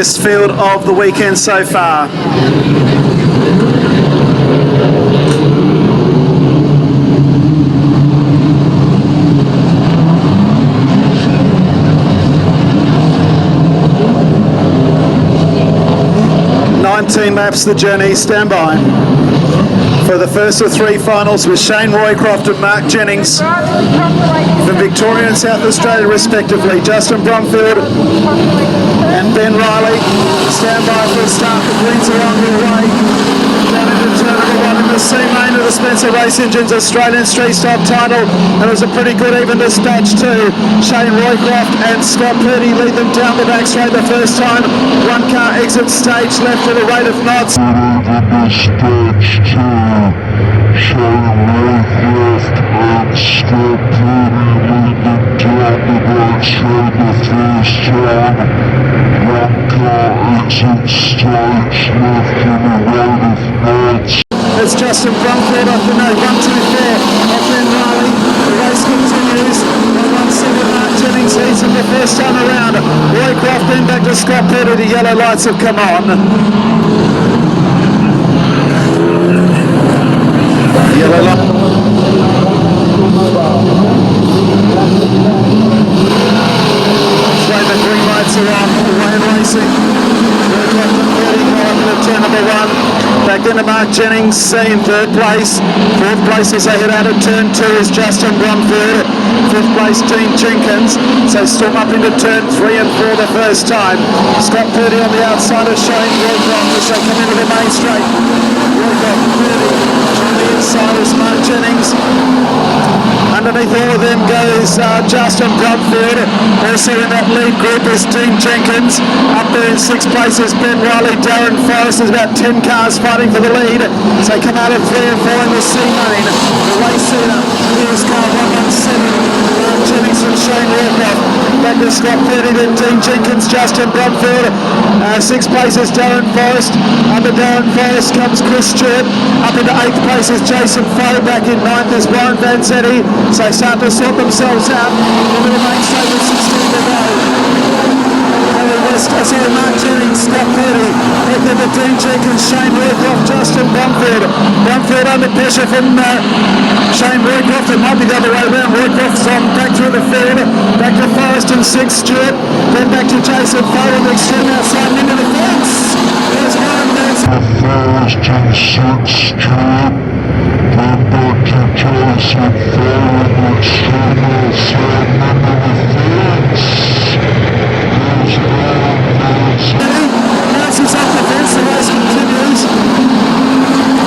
biggest field of the weekend so far. Laps the journey, stand by. For the first of three finals with Shane Roycroft and Mark Jennings from Victoria and South Australia respectively. Justin Bromfield and Ben Riley stand by for a start. The Greens are on their way. Down into turn number one in the C main of the Spencer Race Engines Australian Street Stop title. And it was a pretty good even dispatch too. Shane Roycroft and Scott Purdy lead them down the back straight the first time. One car exits stage left at a rate of knots. Shane Roycroft and Scott Purdy lead them down the back straight the first time. One car exits stage left at a rate of knots. It's Justin Bromfield off the note, 1-2-4 off Ben Riley. The race continues. 1-1-7 Mark Jennings leads him the first time around. Roycroft then back to Scott Purdy. The yellow lights have come on. Yellow light. The green lights are on. Away and racing. Roycroft and Purdy go up into turn number one. Back into Mark Jennings in third place. Fourth place as they head out of turn two is Justin Bromfield. Fifth place Dean Jenkins. So storm up into turn 3 and 4 the first time. Scott Purdy on the outside of Shane Roycroft as they come into the main straight. Roycroft, Purdy on the inside is Mark Jennings. Underneath all of them goes Justin Bromfield. Also in that lead group is Dean Jenkins. Up there in sixth place is Ben Riley. Darren Forrest. There's about 10 cars fighting for the lead. So they come out of 3 and 4 in the C main. The race leader is car 117. Jennings and Shane Roycroft. Back to Scott Purdy, then Dean Jenkins, Justin Bromfield. Sixth place is Darren Forrest. Under Darren Forrest comes Chris Stewart. Up into eighth place is Jason Foe. Back in ninth is Warren Vanzetti. So they start to sort themselves out into the main straight with 16 to go. Mark Jennings, Scott Purdy, back into Dean Jenkins, Shane Roycroft, Justin Bromfield. Bromfield under pressure from Shane Roycroft. It might be the other way around. Roycroft's on back through the field. Back to Forrest and sixth Stewart. Then back to Jason Foe on the extreme outside and into the fence. There's Warren Vanzetti. Forrest and sixth Stewart. Then back to Jason Foe on the extreme outside and into the fence. Bounces off the fence, the race continues.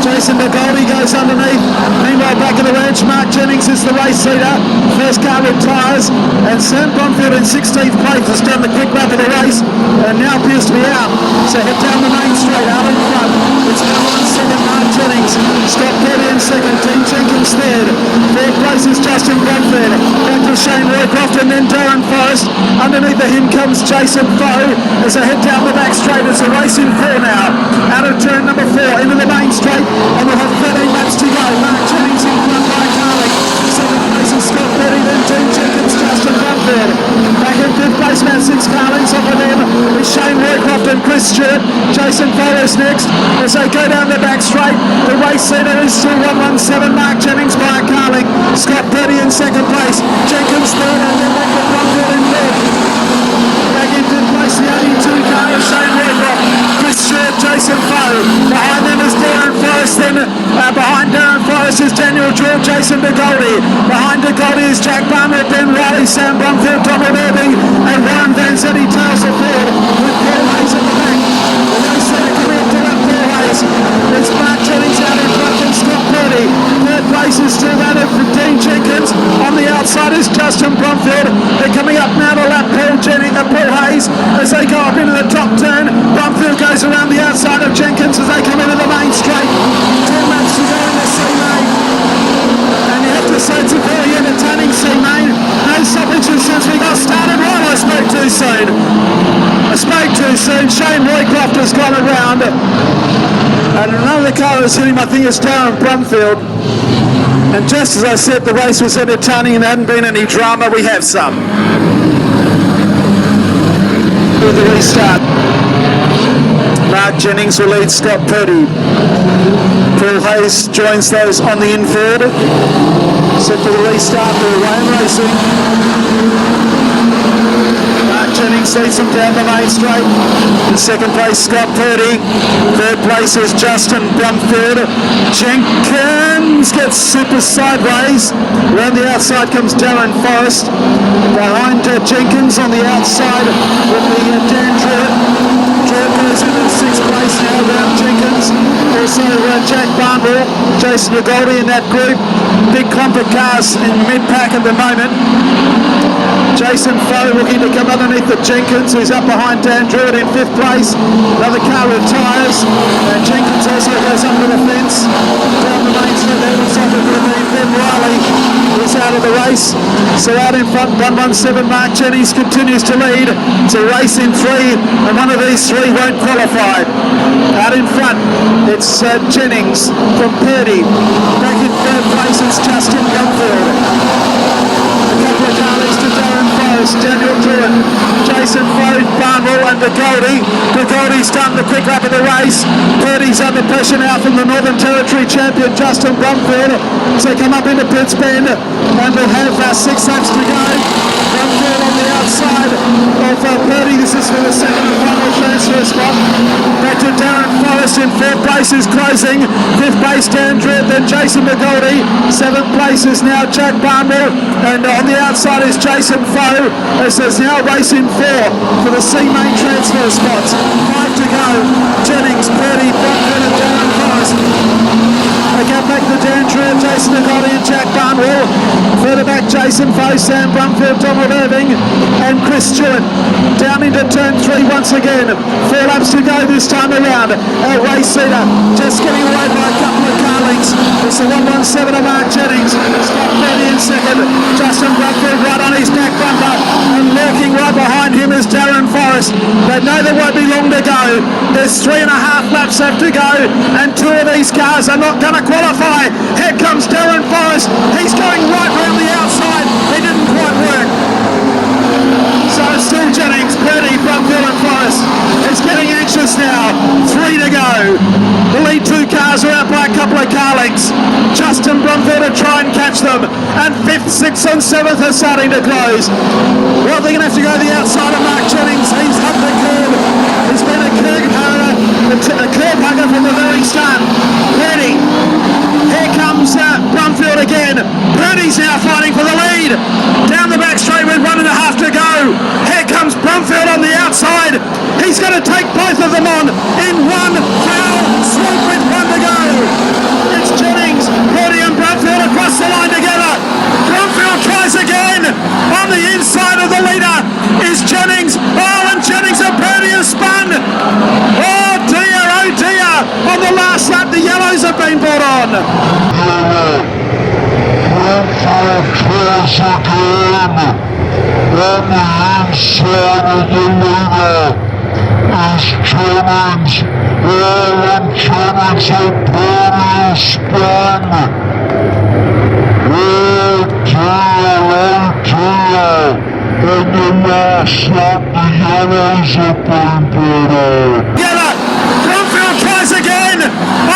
Jason Mcgowan goes underneath. Meanwhile, back at the ranch, Mark Jennings is the race leader. First car retires, and Sam Bromfield in 16th place has done the quick lap of the race, and now appears to be out. So head down the main straight, out in front. It's now 1-2 Mark Jennings. Scott Purdy in second, Dean Jenkins third. Third place is Justin Bromfield. Back to Shane Roycroft and then Darren Forrest. Underneath him comes Jason Foe as they head down the back straight. It's a race in 4 now. Out of turn number 4 into the main straight, and we'll have 13 laps to go. Mark Jennings in front by Carling. Second place is Scott Purdy, then Dean Jenkins, Justin Bromfield. Back in fifth place, Matt Six Carling's off of them is Shane Roycroft and Chris Stewart. Jason Forrest next as they go down the back straight. The race leader is still 1-1-7 Mark Jennings by Carling. Scott Purdy in second place. Jenkins third, and then back to Bromfield in third. Back in fifth place, the 82 car is Shane Roycroft. Chris Stewart, Jason Foe. Behind them is Darren Forrest. Then behind Darren Forrest is Daniel George, Jason DeGoldie. Behind DeGoldie is Jack Barnett, Ben Riley, Sam Bromfield, Donald Irving, and Warren Vanzetti tails the field with Paul Hayes at the back. The race leader coming up to that Paul Hayes. It's Mark Jennings out in front from Scott Purdy. Third place is still out of Dean Jenkins. On the outside is Justin Bromfield. They're coming up now to lap Paul Hayes as they go up into the top turn. Bromfield goes around the outside of Jenkins as they come into the main straight. 10 laps to go in the C main. And you have to say it's a very entertaining C main. No stoppages since we got started. Right, I spoke too soon. Shane Roycroft has gone around. And another car that's hit him, I think it's Darren Bromfield. And just as I said the race was entertaining and there hadn't been any drama, we have some. With the restart. Mark Jennings will lead Scott Purdy. Paul Hayes joins those on the infield. Set for the restart for Redline Racing. Mark Jennings leads them down the main straight. In second place, Scott Purdy. Third place is Justin Brumfield. Jenkins gets super sideways. Around the outside comes Darren Forrest. Behind Jenkins on the outside with the Dan Drew. Drew goes into sixth place now around Jenkins. Also Jack Barnwell, Jason Mcgowan in that group. Big clump of cars in mid-pack at the moment. Jason Foe looking to come underneath the Jenkins, who's up behind Dan Druitt in fifth place. Another car retires, and Jenkins also goes under the fence. Down the main straight, that looks like it could have been Ben Riley, who's out of the race. So out in front, 117, Mark Jennings continues to lead. It's a race in three, and one of these three won't qualify. Out in front, it's Jennings from Purdy. Back in third place, it's Justin Brumfield. A couple of cars to Darren Forrest, Daniel Druitt, Jason Foe, Barnwell and Goldie's done the quick lap of the race. Purdy's under pressure now from the Northern Territory champion Justin Brumfield. So come up into pits bend and we'll have 6 laps to go. Brumfield on the outside of Purdy. This is for the second and final transfer spot. Back to Darren Forrest in fourth place is closing. Fifth place Dan Druitt, then Jason McGoldie. Seventh place is now Jack Barnwell, and on the outside is Jason Foe. As there's now racing four for the C main transfer spots. 5 to go. Jennings, Purdy, Brumfield and Darren Forrest. They get back to Dan Druitt, Jason McGoldie and Jack Barnwell. Further back Jason Foe, Sam Brumfield, Donald Irving and Chris Stewart. Down into turn 3 once again. 4 laps to go this time around. Our race leader just getting away by a couple of car lengths. It's the 117 of Mark Jennings. Scott Purdy in second. Justin Brumfield right on his back bumper. And lurking right behind him is Darren Forrest. They know there won't be long to go. There's 3.5 laps left to go. And 2 of these cars are not going to qualify. Here comes Darren Forrest. He's going right round the outside. He didn't quite work. So still Jennings, Purdy, Brumfield and Forrest. It's getting anxious now. 3 to go. The lead 2 cars are out by a couple of car lengths. Justin Brumfield to try and catch them. And 5th, 6th and 7th are starting to close. Well, they're going to have to go to the outside of Mark Jennings. He's up the curb. He's been a curb hugger from the very start. Purdy. Here comes Brumfield again. Purdy's now fighting for the lead. Down the back straight with 1.5 to go. Here comes Brumfield on the outside. He's going to take both of them on in one foul swoop with 1 to go. It's Jennings, Purdy and Brumfield across the line together. Brumfield tries again. On the inside of the leader is Jennings. Oh, and Jennings and Purdy have spun. Oh dear, oh dear. On the last lap, the yellows have been brought on. Brumfield tries again. On the inside of the leader is Jennings. Oh, and Jennings and Purdy spun. Oh dear. On the last lap, the yellows have been brought on. Brumfield tries again.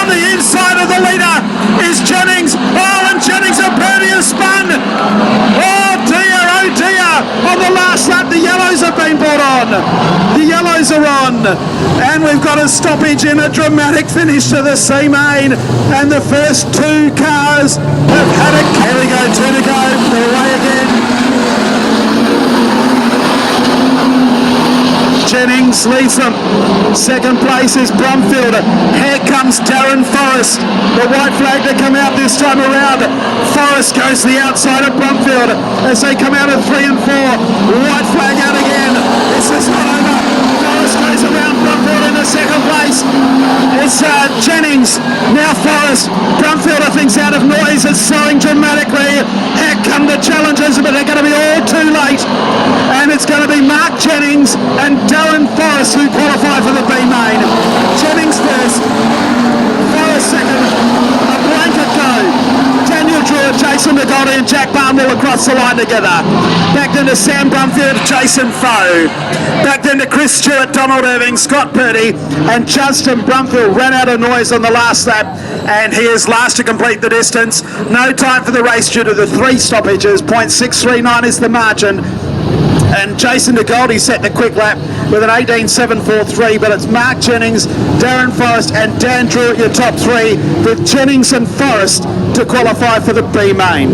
On the inside of the leader is Jennings. Oh, and Jennings and Purdy have spun. Oh dear, oh dear. On the last lap, the yellows have been brought on. The yellows are on. And we've got a stoppage in a dramatic finish to the C main. And the first 2 cars have had it. Here we go, 2 to go. They're away again. Jennings leads them. Second place is Brumfield. Here comes Darren Forrest. The white flag to come out this time around. Forrest goes to the outside of Brumfield as they come out of 3 and 4. White flag out again. This is not over. Forrest goes around Brumfield in the second place. It's Jennings. Now Forrest. Brumfield, I think's out of noise. It's slowing dramatically. Here come the challengers, but they're going to be all too late. And it's going to be Mark Jennings and Darren Forrest who qualify for the B main. Jennings first. Forrest second. A blanket go. Daniel Druitt, Jason Jason Nagodi and Jack Barnwell across the line together. Back then to Sam Brumfield, Jason Foe. Back then to Chris Stewart, Donald Irving, Scott Purdy, and Justin Brumfield ran out of noise on the last lap, and he is last to complete the distance. No time for the race due to the 3 stoppages. 0.639 is the margin. And Jason Nagodi set the quick lap with an 18.743, but it's Mark Jennings, Darren Forrest and Dan Drew at your top 3, with Jennings and Forrest to qualify for the B main.